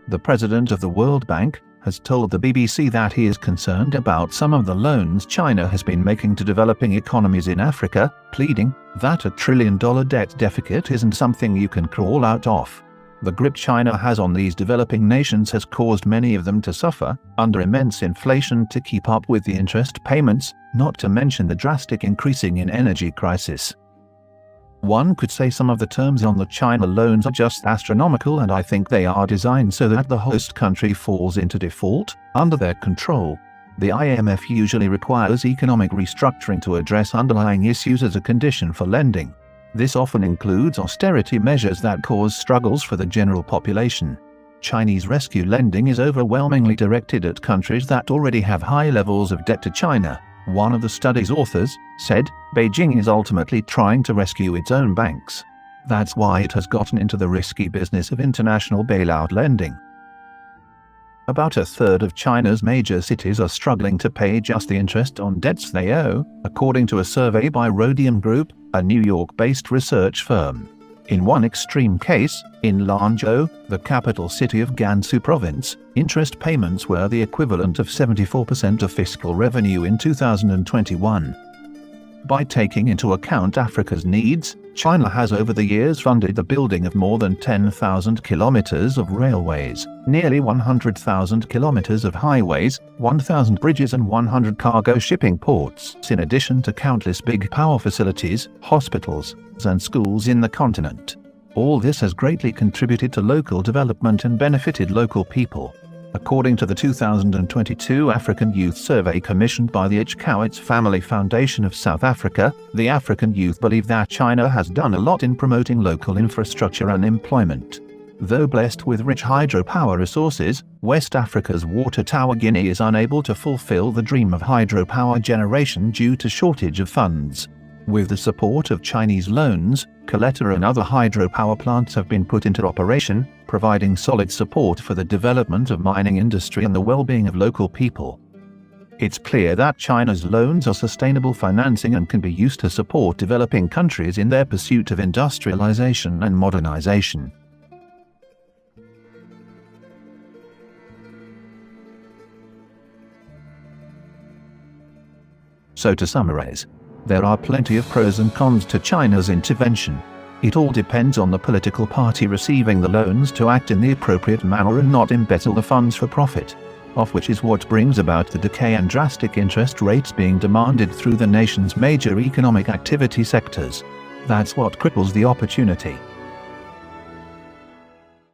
The president of the World Bank has told the BBC that he is concerned about some of the loans China has been making to developing economies in Africa, pleading that $1 trillion debt deficit isn't something you can crawl out of. The grip China has on these developing nations has caused many of them to suffer under immense inflation to keep up with the interest payments, not to mention the drastic increasing in energy crisis. One could say some of the terms on the China loans are just astronomical, and I think they are designed so that the host country falls into default under their control. The IMF usually requires economic restructuring to address underlying issues as a condition for lending. This often includes austerity measures that cause struggles for the general population. Chinese rescue lending is overwhelmingly directed at countries that already have high levels of debt to China. One of the study's authors said, Beijing is ultimately trying to rescue its own banks. That's why it has gotten into the risky business of international bailout lending. About a third of China's major cities are struggling to pay just the interest on debts they owe, according to a survey by Rhodium Group, a New York-based research firm. In one extreme case, in Lanzhou, the capital city of Gansu province, interest payments were the equivalent of 74% of fiscal revenue in 2021. By taking into account Africa's needs, China has over the years funded the building of more than 10,000 kilometers of railways, nearly 100,000 kilometers of highways, 1,000 bridges and 100 cargo shipping ports, in addition to countless big power facilities, hospitals, and schools in the continent. All this has greatly contributed to local development and benefited local people. According to the 2022 African Youth Survey commissioned by the H. Cowitz Family Foundation of South Africa, the African youth believe that China has done a lot in promoting local infrastructure and employment. Though blessed with rich hydropower resources, West Africa's Water Tower Guinea is unable to fulfill the dream of hydropower generation due to shortage of funds. With the support of Chinese loans, Caleta and other hydropower plants have been put into operation, providing solid support for the development of mining industry and the well-being of local people. It's clear that China's loans are sustainable financing and can be used to support developing countries in their pursuit of industrialization and modernization. So to summarize, there are plenty of pros and cons to China's intervention. It all depends on the political party receiving the loans to act in the appropriate manner and not embezzle the funds for profit, of which is what brings about the decay and drastic interest rates being demanded through the nation's major economic activity sectors. That's what cripples the opportunity.